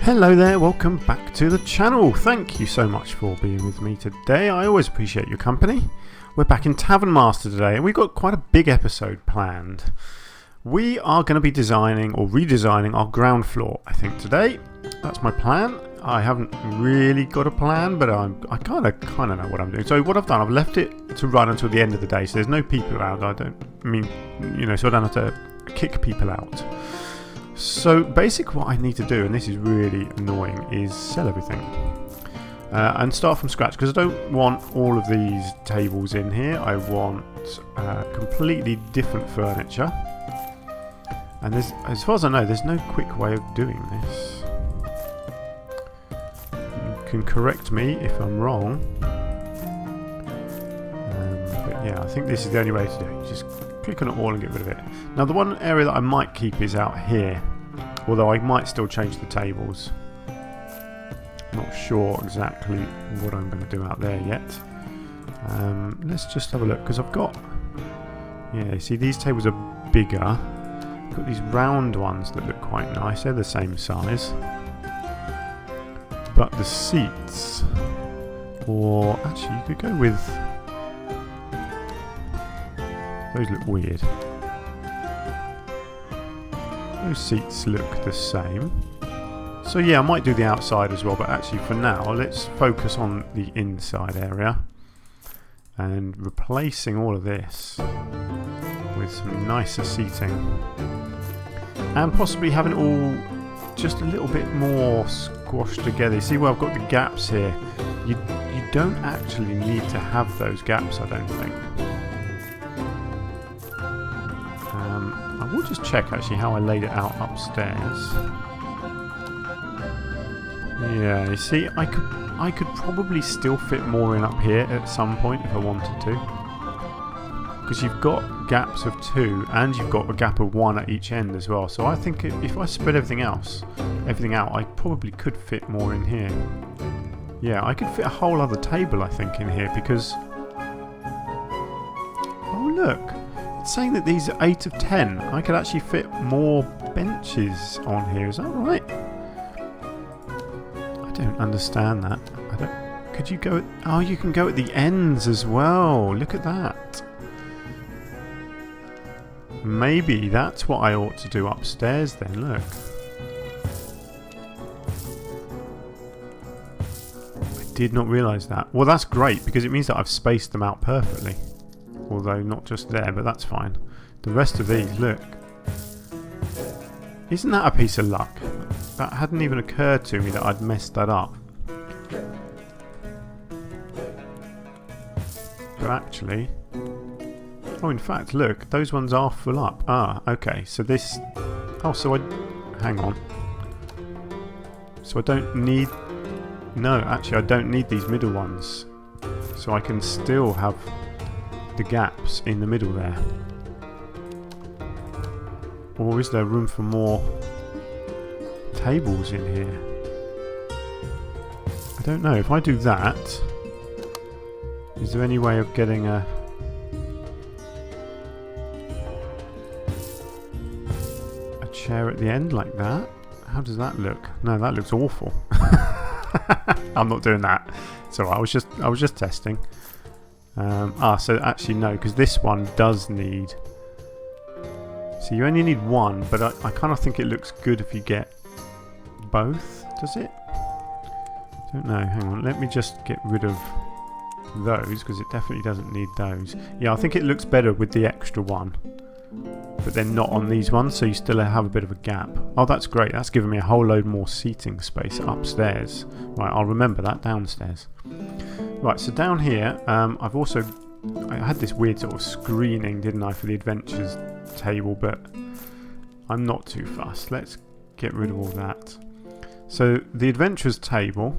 Hello there, welcome back to the channel. Thank you so much for being with me today. I always appreciate your company. We're back in Tavern Master today and we've got quite a big episode planned. We are going to be designing or redesigning our ground floor, I think, today. That's my plan. I haven't really got a plan, but I kind of know what I'm doing. So what I've done, I've left it to run until the end of the day, so there's no people around. So I don't have to kick people out. So basically what I need to do, and this is really annoying, is sell everything and start from scratch, because I don't want all of these tables in here. I want completely different furniture, and as far as I know, there's no quick way of doing this. You can correct me if I'm wrong, but yeah, I think this is the only way to do it. Just click on it all and get rid of it. Now the one area that I might keep is out here, although I might still change the tables. Not sure exactly what I'm going to do out there yet. Let's just have a look, because I've got, yeah, you see these tables are bigger. I've got these round ones that look quite nice. They're the same size, but the seats, or actually you could go with, those look weird. Those seats look the same. So yeah, I might do the outside as well, but actually for now let's focus on the inside area and replacing all of this with some nicer seating, and possibly having it all just a little bit more squashed together. You see where I've got the gaps here? You don't actually need to have those gaps, I don't think. I will just check actually how I laid it out upstairs. Yeah, you see, I could probably still fit more in up here at some point if I wanted to, because you've got gaps of 2 and you've got a gap of 1 at each end as well. So I think if I spread everything out, I probably could fit more in here. Yeah, I could fit a whole other table, I think, in here, because, oh look, it's saying that these are 8 of 10. I could actually fit more benches on here. Is that right? I don't understand that. Could you go at, oh, you can go at the ends as well. Look at that. Maybe that's what I ought to do upstairs then. Look. I did not realise that. Well, that's great, because it means that I've spaced them out perfectly. Although not just there, but that's fine. The rest of these, look. Isn't that a piece of luck? That hadn't even occurred to me that I'd messed that up. But actually... oh, in fact, look, those ones are full up. Ah, okay, so this... oh, so I... hang on. So I don't need... no, actually I don't need these middle ones. So I can still have the gaps in the middle there. Or is there room for more tables in here? I don't know. If I do that, is there any way of getting a chair at the end like that? How does that look? No, that looks awful. I'm not doing that. It's alright, I was just testing. So actually no, because this one does need... so you only need one, but I kind of think it looks good if you get both, does it? Don't know, hang on, let me just get rid of those, because it definitely doesn't need those. Yeah, I think it looks better with the extra one, but then not on these ones, so you still have a bit of a gap. Oh, that's great, that's given me a whole load more seating space upstairs. Right, I'll remember that downstairs. Right, so down here, I had this weird sort of screening, didn't I, for the adventures table, but I'm not too fussed. Let's get rid of all that. So the adventures table,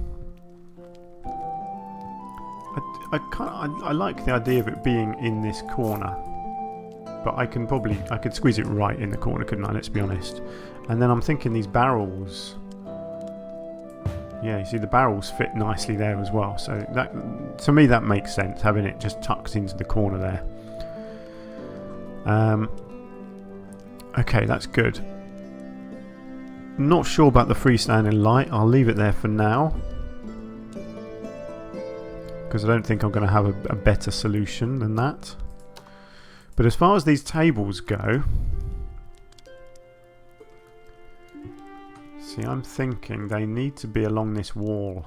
I like the idea of it being in this corner, but I could squeeze it right in the corner, couldn't I? Let's be honest. And then I'm thinking these barrels. Yeah, you see the barrels fit nicely there as well. So that, to me, that makes sense, having it just tucked into the corner there. Okay, that's good. Not sure about the freestanding light. I'll leave it there for now, because I don't think I'm going to have a better solution than that. But as far as these tables go, see, I'm thinking they need to be along this wall.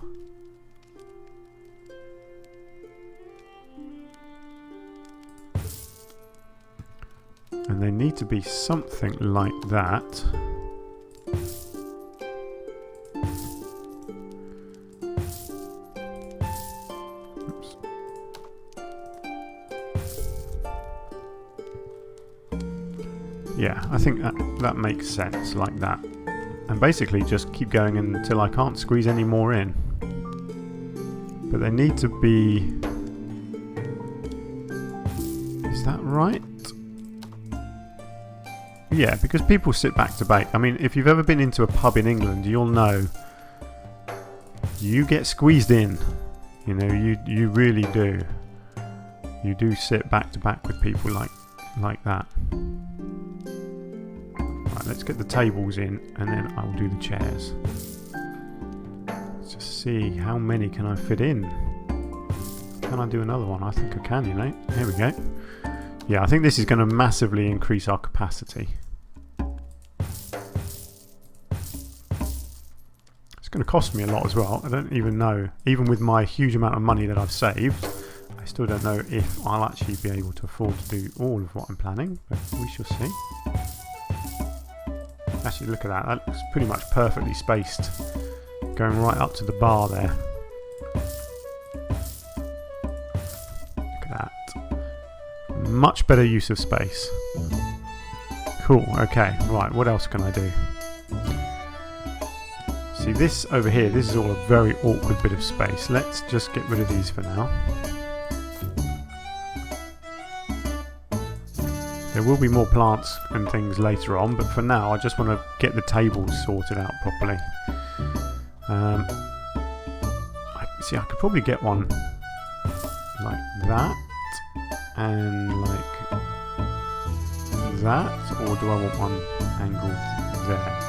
And they need to be something like that. Oops. Yeah, I think that makes sense, like that. And basically just keep going until I can't squeeze any more in. But they need to be... Is that right? Yeah, because people sit back to back. I mean, if you've ever been into a pub in England, you'll know you get squeezed in. You know, you really do. You do sit back to back with people like that. Right, let's get the tables in, and then I'll do the chairs. Let's just see how many can I fit in. Can I do another one? I think I can, you know. Here we go. Yeah, I think this is going to massively increase our capacity. It's going to cost me a lot as well. I don't even know. Even with my huge amount of money that I've saved, I still don't know if I'll actually be able to afford to do all of what I'm planning, but we shall see. Actually, look at that. That looks pretty much perfectly spaced, going right up to the bar there. Look at that. Much better use of space. Cool, okay, right, what else can I do? See, this over here, this is all a very awkward bit of space. Let's just get rid of these for now. There will be more plants and things later on, but for now I just want to get the tables sorted out properly. See, I could probably get one like that and like that, or do I want one angled there?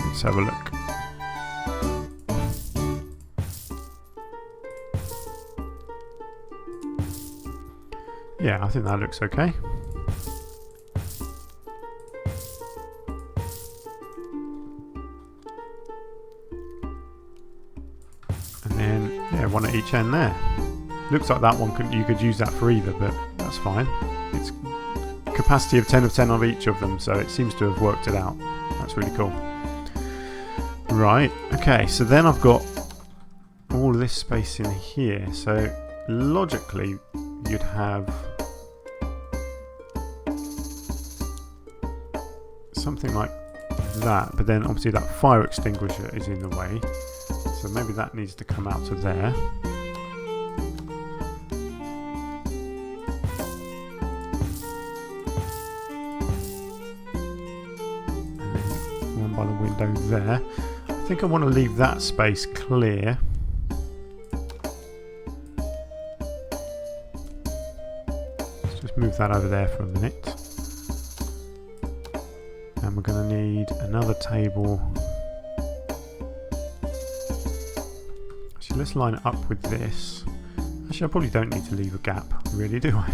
Let's have a look. Yeah, I think that looks okay. And then, yeah, one at each end there. Looks like that one you could use that for either, but that's fine. It's capacity of 10 of 10 on each of them, so it seems to have worked it out. That's really cool. Right, okay, so then I've got all of this space in here, so logically you'd have something like that, but then obviously that fire extinguisher is in the way, so maybe that needs to come out to there. And then one by the window there. I think I want to leave that space clear. Let's just move that over there for a minute. And we're going to need another table. Actually, let's line it up with this. Actually, I probably don't need to leave a gap, really, do I?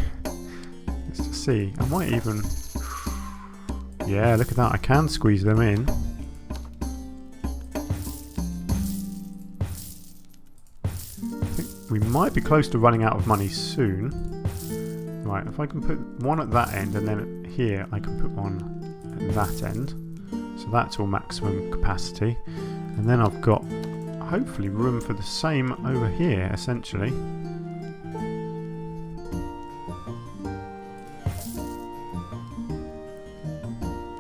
Let's just see. I might even... Yeah, look at that. I can squeeze them in. I think we might be close to running out of money soon. Right, if I can put one at that end, and then here I can put one at that end, so that's all maximum capacity, and then I've got hopefully room for the same over here essentially.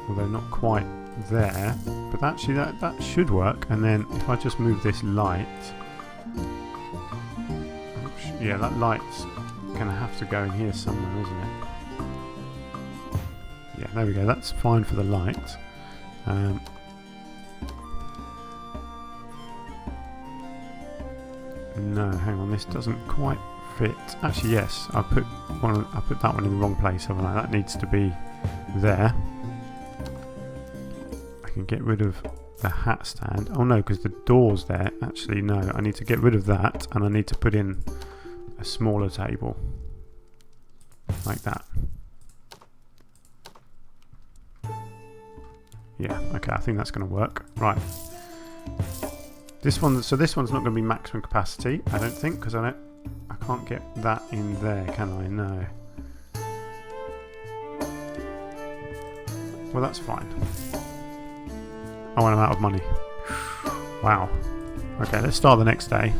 Although not quite there, but actually that should work. And then if I just move this light, yeah, that light's gonna have to go in here somewhere, isn't it? Yeah, there we go, that's fine for the light. No, hang on, this doesn't quite fit. Actually, yes, I put that one in the wrong place, haven't I? That needs to be there. I can get rid of the hat stand. Oh no, because the door's there. Actually, no, I need to get rid of that, and I need to put in a smaller table. Like that. Yeah, okay, I think that's going to work. Right. This one's not going to be maximum capacity, I don't think, because I can't get that in there, can I? No. Well, that's fine. Oh, and I'm out of money. Wow. Okay, let's start the next day.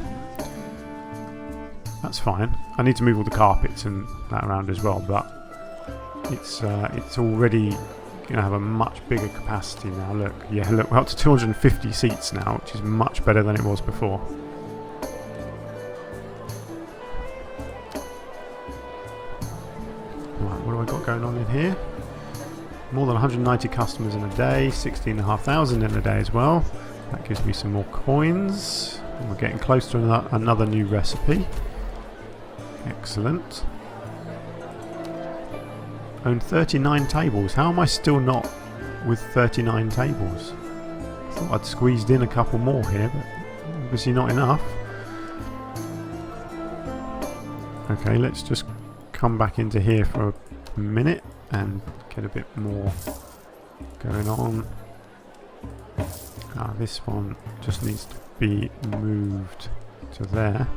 That's fine. I need to move all the carpets and that around as well, but it's already going to have a much bigger capacity now. Look, yeah, look, we're up to 250 seats now, which is much better than it was before. Right, what do I got going on in here? More than 190 customers in a day, 16,500 in a day as well. That gives me some more coins. And we're getting close to another new recipe. Excellent. Own 39 tables. How am I still not with 39 tables? I thought I'd squeezed in a couple more here, but obviously not enough. Okay, let's just come back into here for a minute and get a bit more going on. This one just needs to be moved to there.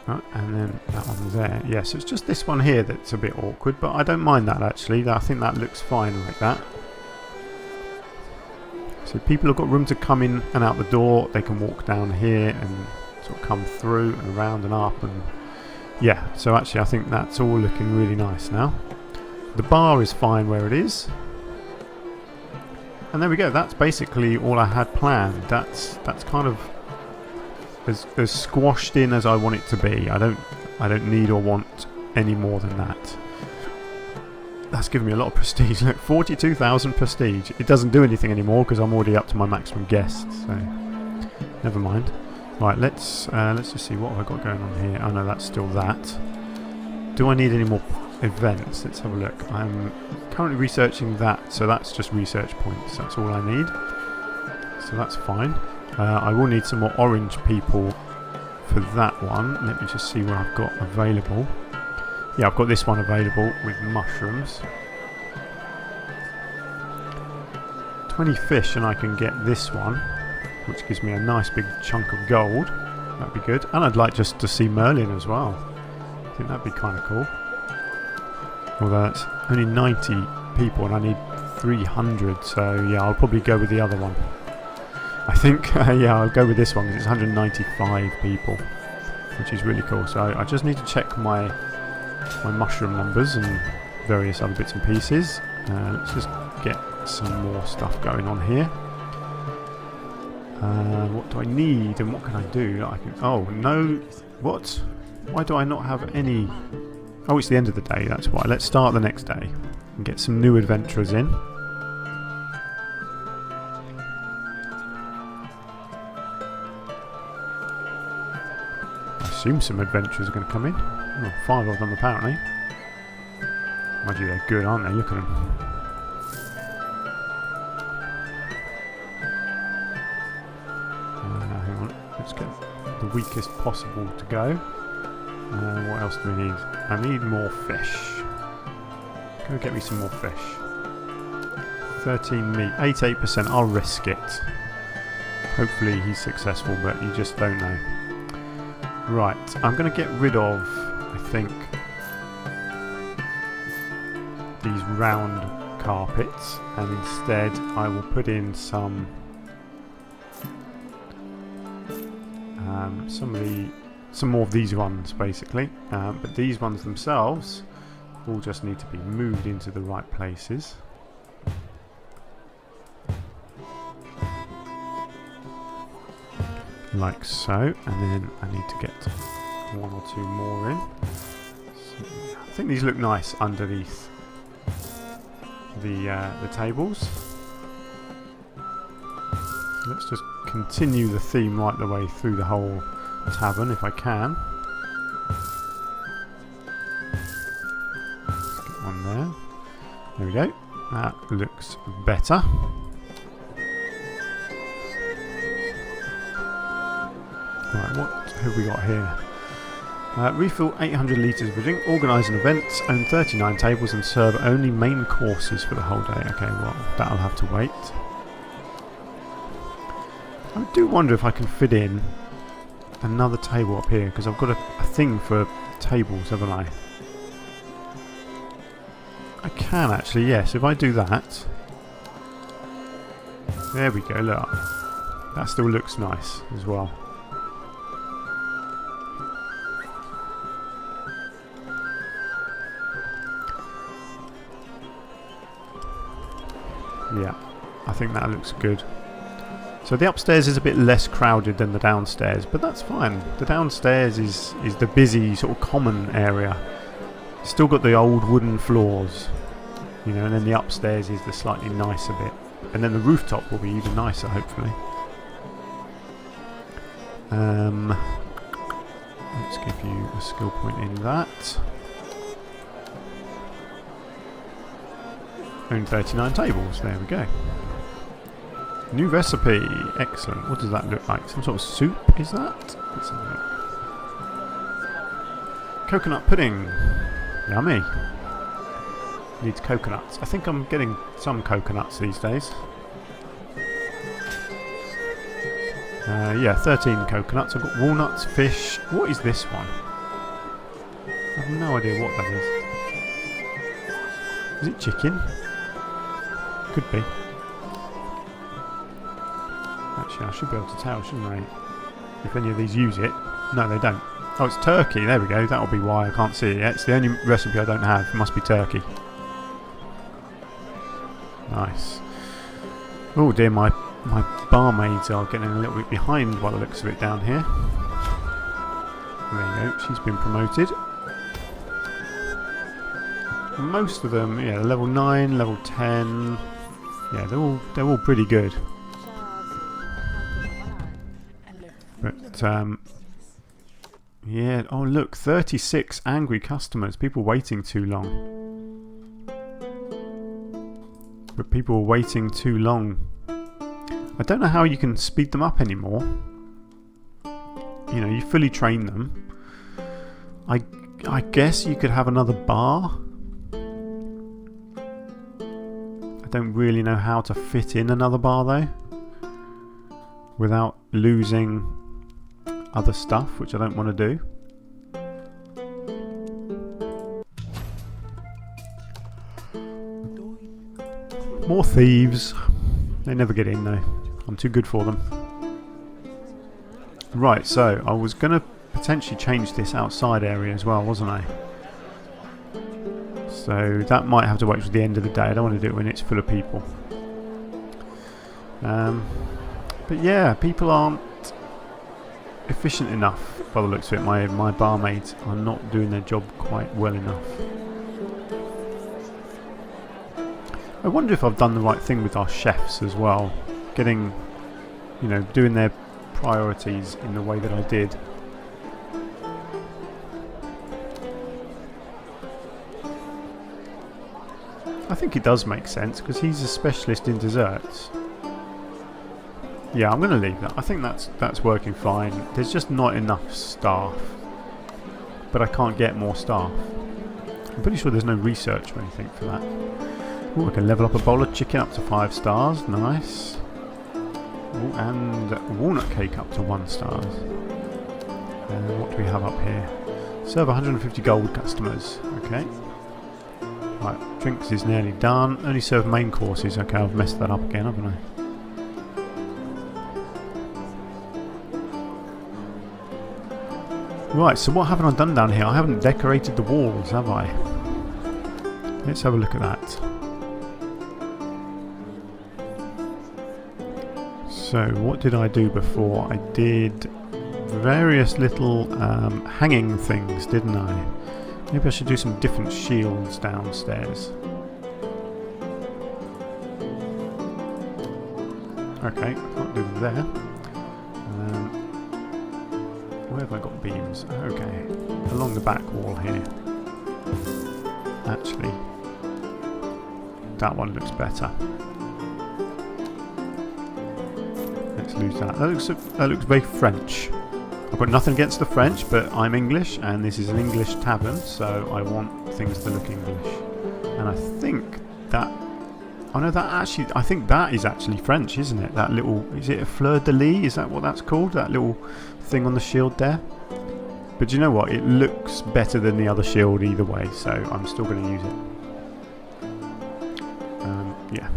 Right, and then that one there. Yes, yeah, so it's just this one here that's a bit awkward, but I don't mind that actually. I think that looks fine like that. So people have got room to come in and out the door. They can walk down here and sort of come through and around and up, and yeah, so actually I think that's all looking really nice now. The bar is fine where it is. And there we go, that's basically all I had planned. That's kind of as squashed in as I want it to be. I don't need or want any more than that. That's given me a lot of prestige. Look, 42,000 prestige. It doesn't do anything anymore because I'm already up to my maximum guests, so never mind. Right, let's just see what have I got going on here. Oh no, that's still that. Do I need any more events? Let's have a look. I'm currently researching that, so that's just research points. That's all I need. So that's fine. I will need some more orange people for that one. Let me just see what I've got available. Yeah, I've got this one available with mushrooms. 20 fish and I can get this one, which gives me a nice big chunk of gold. That'd be good. And I'd like just to see Merlin as well. I think that'd be kind of cool. Although that's only 90 people and I need 300, so yeah, I'll probably go with the other one. I think, yeah, I'll go with this one because it's 195 people, which is really cool. So I just need to check my mushroom numbers and various other bits and pieces. Let's just get some more stuff going on here. What do I need and what can I do? Oh, no. What? Why do I not have any? Oh, it's the end of the day, that's why. Let's start the next day and get some new adventurers in. I assume some adventurers are going to come in. Oh, 5 of them apparently. Mind you, they're good, aren't they? Look at them. Hang on, let's get the weakest possible to go. What else do we need? I need more fish. Go get me some more fish. 13 meat, 88%. I'll risk it. Hopefully he's successful, but you just don't know. Right, I'm going to get rid of, I think, these round carpets, and instead I will put in some more of these ones basically, but these ones themselves all just need to be moved into the right places. Like so, and then I need to get 1 or 2 more in. So, I think these look nice underneath the tables. So let's just continue the theme right the way through the whole tavern if I can. Let's get one there. There we go. That looks better. Right, what have we got here? Refill 800 litres of drink, organise an event, own 39 tables and serve only main courses for the whole day. Okay, well, that'll have to wait. I do wonder if I can fit in another table up here, because I've got a thing for tables, haven't I? I can actually, yes, if I do that. There we go, look. That still looks nice as well. Yeah, I think that looks good. So the upstairs is a bit less crowded than the downstairs, but that's fine. The downstairs is the busy sort of common area. Still got the old wooden floors, you know, and then the upstairs is the slightly nicer bit. And then the rooftop will be even nicer, hopefully. Let's give you a skill point in that. Own 39 tables, there we go. New recipe, excellent. What does that look like? Some sort of soup, is that? Let's have a look. Coconut pudding, yummy. Needs coconuts. I think I'm getting some coconuts these days. Yeah, 13 coconuts. I've got walnuts, fish. What is this one? I have no idea what that is. Is it chicken? Could be. Actually, I should be able to tell, shouldn't I? If any of these use it. No, they don't. Oh, it's turkey. There we go. That'll be why I can't see it yet. It's the only recipe I don't have. It must be turkey. Nice. Oh dear, my barmaids are getting a little bit behind by the looks of it down here. There you go. She's been promoted. Most of them, yeah, level 9, level 10. Yeah, they're all pretty good. But yeah, oh look, 36 angry customers, people waiting too long. But people are waiting too long. I don't know how you can speed them up anymore. You know, you fully train them. I guess you could have another bar. I don't really know how to fit in another bar though, without losing other stuff, which I don't want to do. More thieves. They never get in though. I'm too good for them. Right, so I was going to potentially change this outside area as well, wasn't I? So that might have to wait till the end of the day. I don't want to do it when it's full of people. But yeah, people aren't efficient enough by the looks of it. My barmaids are not doing their job quite well enough. I wonder if I've done the right thing with our chefs as well. Getting, you know, doing their priorities in the way that I did. I think it does make sense because he's a specialist in desserts. Yeah, I'm going to leave that. I think that's working fine. There's just not enough staff. But I can't get more staff. I'm pretty sure there's no research or anything for that. Ooh, I can level up a bowl of chicken up to 5 stars. Nice. Ooh, and walnut cake up to 1 star. And what do we have up here? Serve 150 gold customers. Okay. Right, drinks is nearly done. Only serve main courses. Okay, I've messed that up again, haven't I? Right, so what haven't I done down here? I haven't decorated the walls, have I? Let's have a look at that. So, what did I do before? I did various little hanging things, didn't I? Maybe I should do some different shields downstairs. Okay, can't do there. Where have I got beams? Okay, along the back wall here. Actually, that one looks better. Let's lose that. That looks very French. I've got nothing against the French, but I'm English, and this is an English tavern, so I want things to look English. And I think that... Oh no, I think that is actually French, isn't it? That little... Is it a fleur-de-lis? Is that what that's called? That little thing on the shield there? But you know what? It looks better than the other shield either way, so I'm still going to use it. Yeah.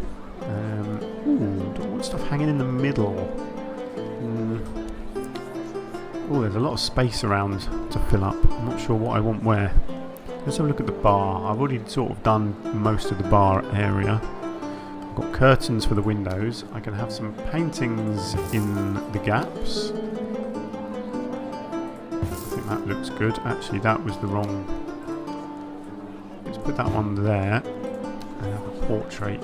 Ooh, don't want stuff hanging in the middle. Oh, there's a lot of space around to fill up. I'm not sure what I want where. Let's have a look at the bar. I've already sort of done most of the bar area. I've got curtains for the windows. I can have some paintings in the gaps. I think that looks good. Actually, that was the wrong... Let's put that one there. And have a portrait.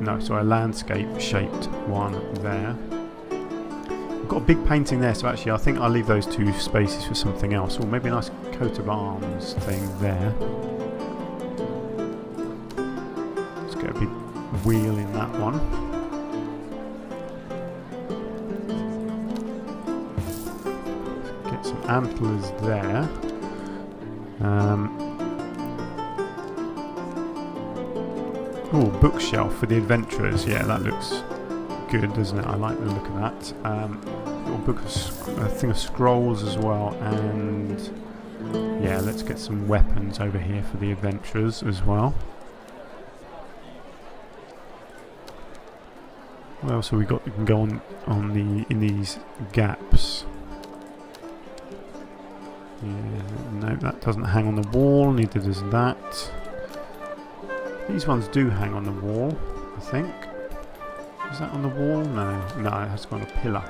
No, sorry, a landscape-shaped one there. I've got a big painting there, so actually I think I'll leave those two spaces for something else. Or maybe a nice coat of arms thing there. Let's get a big wheel in that one. Get some antlers there. Oh, bookshelf for the adventurers. Yeah, that looks good, doesn't it? I like the look of that. Little book of a thing of scrolls as well, and yeah, let's get some weapons over here for the adventurers as well. What else have we got? We can go in these gaps. Yeah, no, that doesn't hang on the wall. Neither does that. These ones do hang on the wall, I think. Is that on the wall? No, it has gone on a pillar.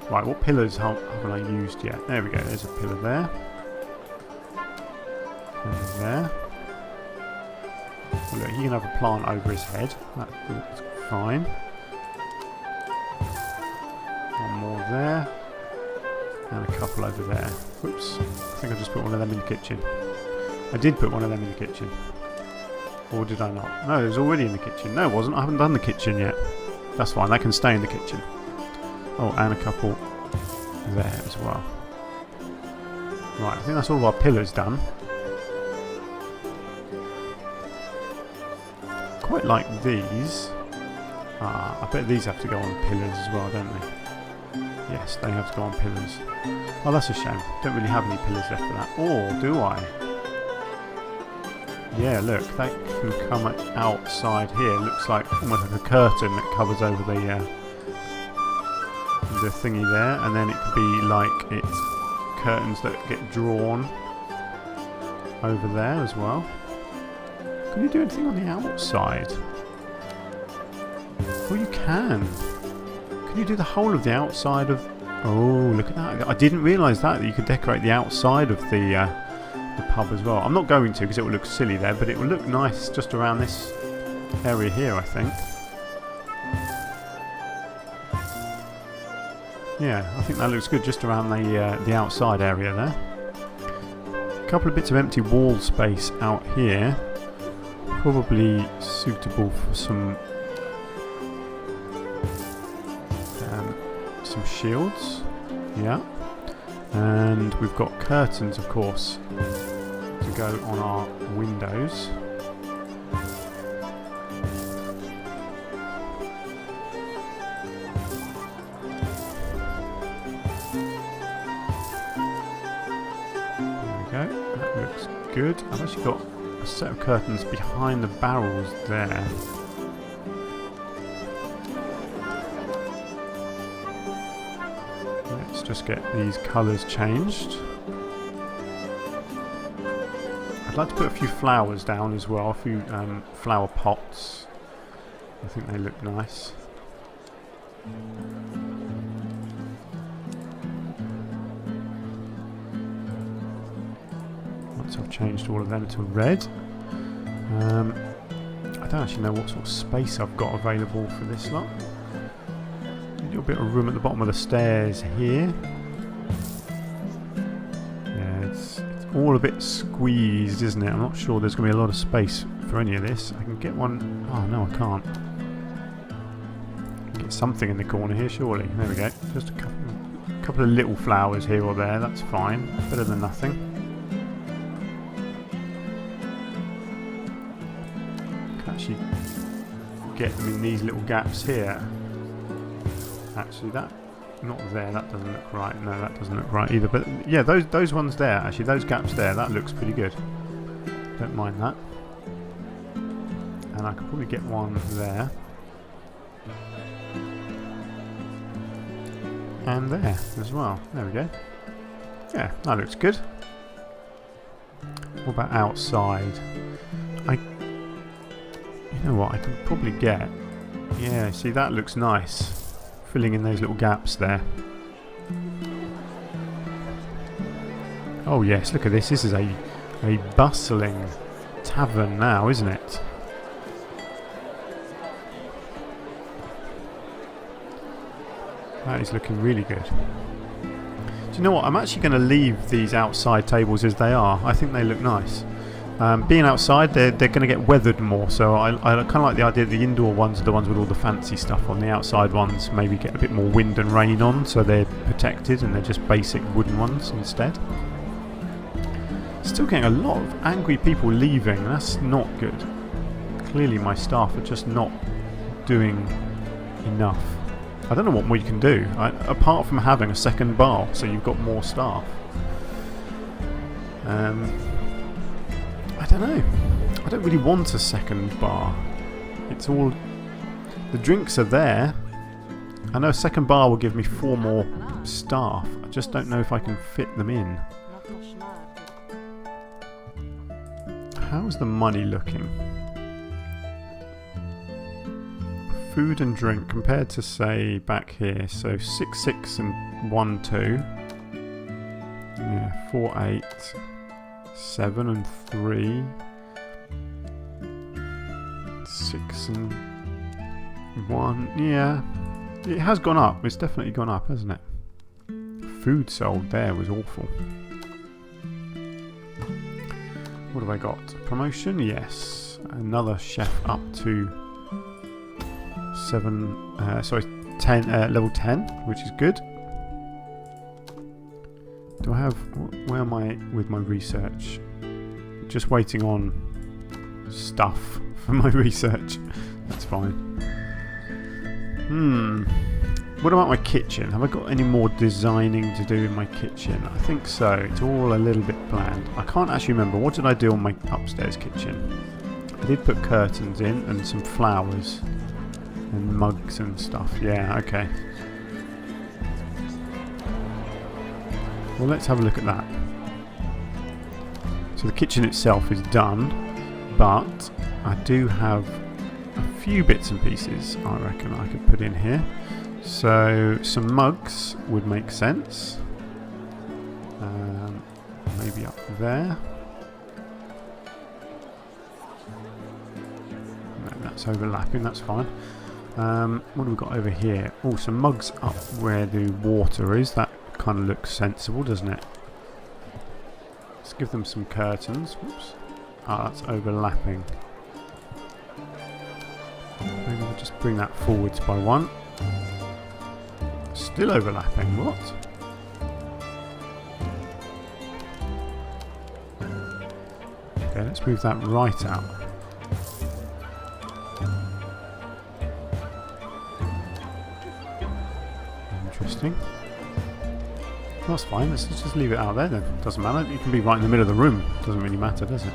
Right, what pillars haven't I used yet? There we go, there's a pillar there. And there. Well, look, he can have a plant over his head. That's fine. One more there. And a couple over there. Whoops, I think I just put one of them in the kitchen. I did put one of them in the kitchen. Or did I not? No, it was already in the kitchen. No, it wasn't. I haven't done the kitchen yet. That's fine. That can stay in the kitchen. Oh, and a couple there as well. Right, I think that's all of our pillars done. Quite like these. I bet these have to go on pillars as well, don't they? Yes, they have to go on pillars. Oh, that's a shame. Don't really have any pillars left for that. Or do I? Yeah, look, that can come outside here. Looks like almost like a curtain that covers over the thingy there, and then it could be like it's curtains that get drawn over there as well. Can you do anything on the outside? Oh, you can. Can you do the whole of the outside of... Oh, look at that. I didn't realise that you could decorate the outside of the pub as well. I'm not going to because it will look silly there, but it will look nice just around this area here, I think. Yeah, I think that looks good just around the outside area there. A couple of bits of empty wall space out here. Probably suitable for some shields. Yeah. And we've got curtains, of course, to go on our windows. There we go. That looks good. I've actually got a set of curtains behind the barrels there. Just get these colours changed. I'd like to put a few flowers down as well, a few flower pots. I think they look nice. Once I've changed all of them to red. I don't actually know what sort of space I've got available for this lot. little bit of room at the bottom of the stairs here. Yeah, it's all a bit squeezed, isn't it? I'm not sure there's going to be a lot of space for any of this. I can get one... Oh, no, I can't. Get something in the corner here, surely. There we go. Just a couple of little flowers here or there. That's fine. Better than nothing. Can actually get them in these little gaps here. Actually, that... Not there, that doesn't look right. No, that doesn't look right either. But yeah, those ones there, actually, those gaps there, that looks pretty good. Don't mind that. And I could probably get one there. And there as well. There we go. Yeah, that looks good. What about outside? You know what, I can probably get... Yeah, see, that looks nice. Filling in those little gaps there. Oh yes, look at this. This is a bustling tavern now, isn't it? That is looking really good. Do you know what? I'm actually going to leave these outside tables as they are. I think they look nice. Being outside, they're going to get weathered more, so I kind of like the idea that the indoor ones are the ones with all the fancy stuff on. The outside ones maybe get a bit more wind and rain on, so they're protected and they're just basic wooden ones instead. Still getting a lot of angry people leaving. That's not good. Clearly my staff are just not doing enough. I don't know what more you can do, apart from having a second bar, so you've got more staff. I don't know. I don't really want a second bar. It's all... The drinks are there. I know a second bar will give me 4 more staff. I just don't know if I can fit them in. How's the money looking? Food and drink compared to, say, back here. So 6 and 1 2. Yeah, 4 8. 7 and 3. 6 and 1. Yeah, it has gone up. It's definitely gone up, hasn't it? Food sold there was awful. What have I got? Promotion? Yes. Another chef up to 10, level 10, which is good. Do I have... Where am I with my research? Just waiting on stuff for my research. That's fine. What about my kitchen? Have I got any more designing to do in my kitchen? I think so. It's all a little bit bland. I can't actually remember. What did I do on my upstairs kitchen? I did put curtains in and some flowers and mugs and stuff. Yeah, okay. Well, let's have a look at that. So the kitchen itself is done, but I do have a few bits and pieces I reckon I could put in here. So some mugs would make sense. Maybe up there. No, that's overlapping, that's fine. What have we got over here? Oh, some mugs up where the water is. That kind of looks sensible, doesn't it? Let's give them some curtains. Whoops. Ah, that's overlapping. Maybe we'll just bring that forwards by 1. Still overlapping, what? Okay, let's move that right out. Interesting. That's fine, let's just leave it out there then. Doesn't matter, it can be right in the middle of the room. Doesn't really matter, does it?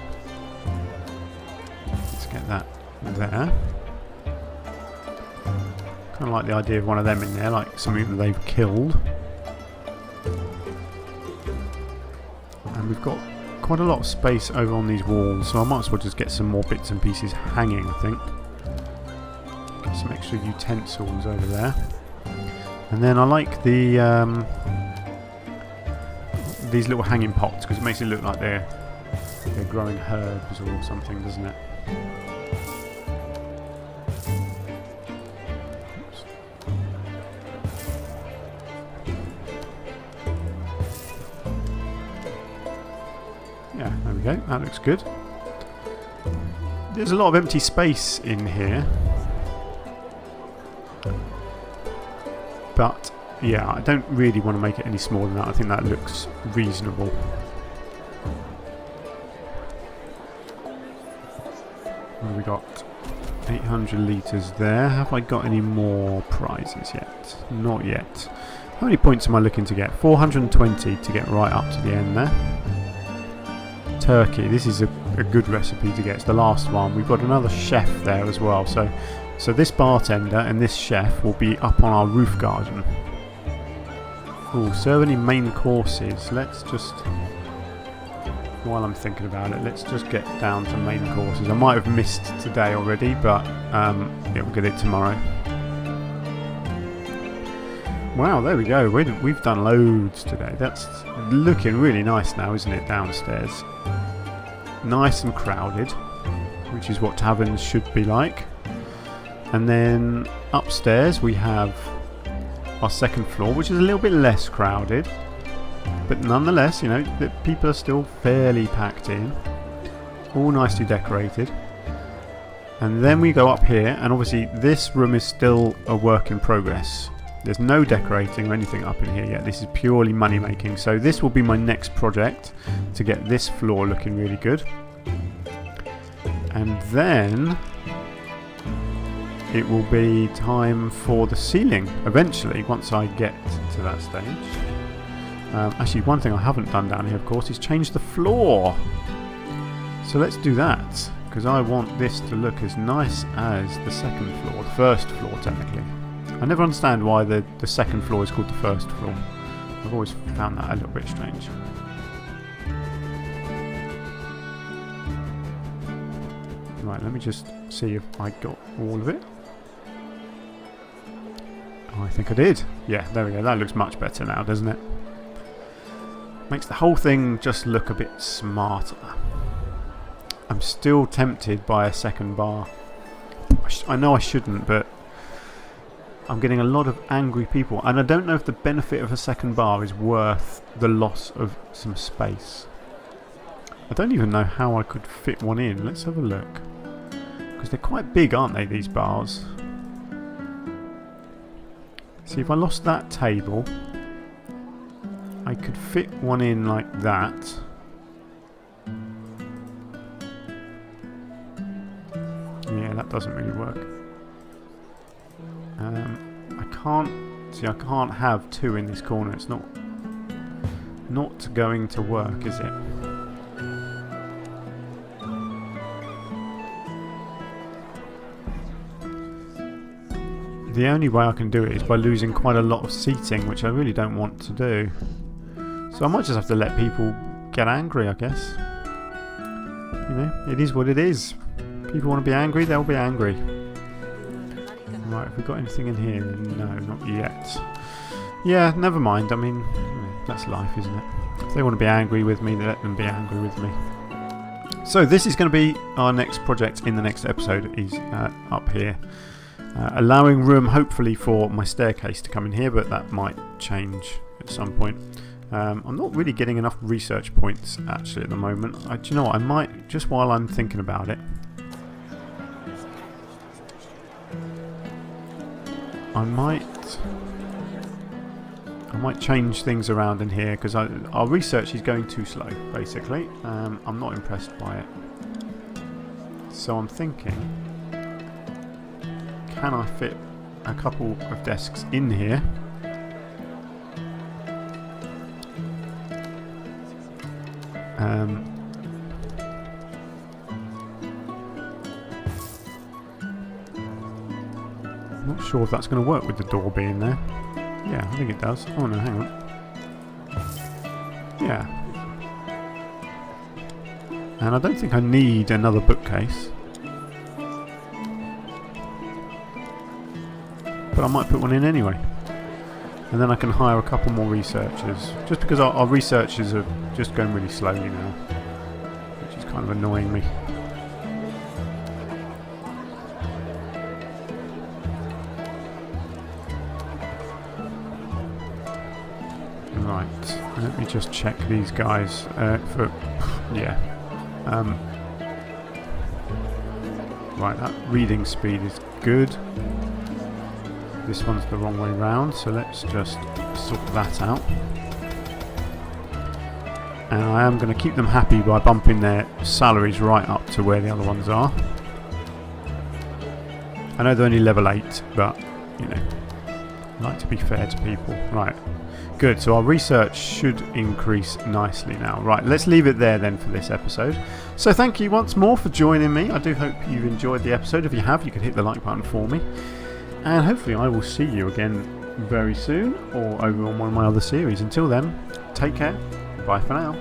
Let's get that there. Kind of like the idea of one of them in there, like something that they've killed. And we've got quite a lot of space over on these walls, so I might as well just get some more bits and pieces hanging, I think. Get some extra utensils over there. And then I like the these little hanging pots, because it makes it look like they're growing herbs or something, doesn't it? Oops. go, that looks good. There's a lot of empty space in here. But, yeah, I don't really want to make it any smaller than that. I think that looks reasonable. What have we got? 800 litres there. Have I got any more prizes yet? Not yet. How many points am I looking to get? 420 to get right up to the end there. Turkey. This is a good recipe to get. It's the last one. We've got another chef there as well. So this bartender and this chef will be up on our roof garden. Oh, serve any main courses. Let's just... While I'm thinking about it, let's just get down to main courses. I might have missed today already, but yeah, we'll get it tomorrow. Wow, there we go. We've done loads today. That's looking really nice now, isn't it, downstairs? Nice and crowded, which is what taverns should be like. And then upstairs we have our second floor, which is a little bit less crowded. But nonetheless, you know, the people are still fairly packed in. All nicely decorated. And then we go up here, and obviously this room is still a work in progress. There's no decorating or anything up in here yet. This is purely money making. So this will be my next project, to get this floor looking really good. And then it will be time for the ceiling eventually, once I get to that stage. Actually, one thing I haven't done down here, of course, is change the floor. So let's do that, because I want this to look as nice as the second floor, the first floor technically. I never understand why the second floor is called the first floor. I've always found that a little bit strange. Right, let me just see if I got all of it. Oh, I think I did. Yeah, there we go. That looks much better now, doesn't it? Makes the whole thing just look a bit smarter. I'm still tempted by a second bar. I know I shouldn't, but I'm getting a lot of angry people, and I don't know if the benefit of a second bar is worth the loss of some space. I don't even know how I could fit one in. Let's have a look. Because they're quite big, aren't they, these bars? See, if I lost that table, I could fit one in like that. Yeah, that doesn't really work. I can't have two in this corner. It's not going to work, is it? The only way I can do it is by losing quite a lot of seating, which I really don't want to do. So I might just have to let people get angry, I guess. You know, it is what it is. People want to be angry, they'll be angry. Right, have we got anything in here? No, not yet. Yeah, never mind. I mean, that's life, isn't it? If they want to be angry with me, let them be angry with me. So this is going to be our next project in the next episode, is up here. Allowing room, hopefully, for my staircase to come in here, but that might change at some point. I'm not really getting enough research points, actually, at the moment. Do you know what? I might, just while I'm thinking about it, I might change things around in here, because our research is going too slow, basically. I'm not impressed by it. So I'm thinking, can I fit a couple of desks in here? I'm not sure if that's going to work with the door being there. Yeah, I think it does. Oh no, hang on. Yeah. And I don't think I need another bookcase. But I might put one in anyway. And then I can hire a couple more researchers. Just because our researchers are just going really slowly now. Which is kind of annoying me. Right, let me just check these guys for... Yeah, Right, that reading speed is good. This one's the wrong way round, so let's just sort that out. And I am going to keep them happy by bumping their salaries right up to where the other ones are. I know they're only level 8, but, you know, I like to be fair to people. Right, good. So our research should increase nicely now. Right, let's leave it there then for this episode. So thank you once more for joining me. I do hope you've enjoyed the episode. If you have, you can hit the like button for me. And hopefully I will see you again very soon or over on one of my other series. Until then, take care. Bye for now.